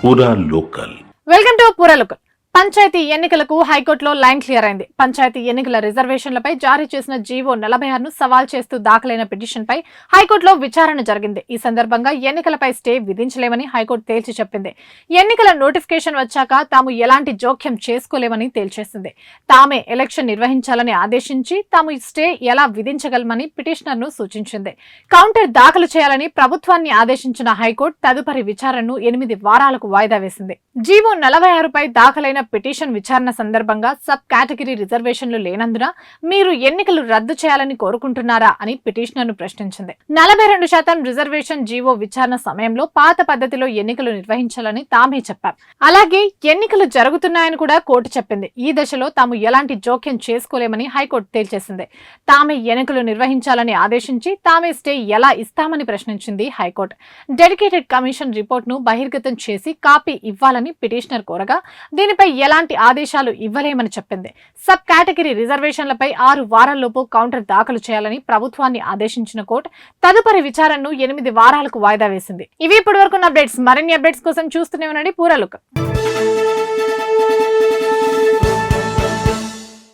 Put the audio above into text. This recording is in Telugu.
పూరా లోకల్. వెల్కమ్ టు పూరా లోకల్. పంచాయతీ ఎన్నికలకు హైకోర్టులో లైన్ క్లియర్ అయింది. పంచాయతీ ఎన్నికల రిజర్వేషన్లపై జారీ చేసిన జీవో 46ను సవాల్ చేస్తూ దాఖలైన పిటిషన్పై హైకోర్టులో విచారణ జరిగింది. ఈ సందర్భంగా ఎన్నికలపై స్టే విధించలేమని హైకోర్టు తేల్చి చెప్పింది. ఎన్నికల నోటిఫికేషన్ వచ్చాక తాము ఎలాంటి జోక్యం చేసుకోలేమని తేల్చేసింది. తామే ఎలక్షన్ నిర్వహించాలని ఆదేశించి తాము స్టే ఎలా విధించగలమని పిటిషనర్ను సూచించింది. కౌంటర్ దాఖలు చేయాలని ప్రభుత్వాన్ని ఆదేశించిన హైకోర్టు తదుపరి విచారణను 8 వారాలకు వాయిదా వేసింది. జీవో 46పై దాఖలైన పిటిషన్ విచారణ సందర్భంగా సబ్ కేటగిరీ రిజర్వేషన్లు లేనందున మీరు ఎన్నికలు రద్దు చేయాలని కోరుకుంటున్నారా అని పిటిషనర్ ను ప్రశ్నించింది. 42% రిజర్వేషన్ జీవో విచారణ సమయంలో పాత పద్ధతిలో ఎన్నికలు నిర్వహించాలని తామే చెప్పారు. అలాగే ఎన్నికలు జరుగుతున్నాయని కూడా కోర్టు చెప్పింది. ఈ దశలో తాము ఎలాంటి జోక్యం చేసుకోలేమని హైకోర్టు తేల్చేసింది. తామే ఎన్నికలు నిర్వహించాలని ఆదేశించి తామే స్టే ఎలా ఇస్తామని ప్రశ్నించింది హైకోర్టు. డెడికేటెడ్ కమిషన్ రిపోర్ట్ ను బహిర్గతం చేసి కాపీ ఇవ్వాలని పిటిషనర్ కోరగా దీనిపై ఎలాంటి ఆదేశాలు ఇవ్వలేమని చెప్పింది. సబ్ కేటగిరీ రిజర్వేషన్లపై 6 వారాల్లోపు కౌంటర్ దాఖలు చేయాలని ప్రభుత్వాన్ని ఆదేశించిన కోర్టు తదుపరి విచారణను 8 వారాలకు వాయిదా వేసింది. ఇవి ఇప్పటివరకు అప్డేట్స్. మరిన్ని అప్డేట్స్ కోసం చూస్తూనే ఉండండి పూరా లోకల్.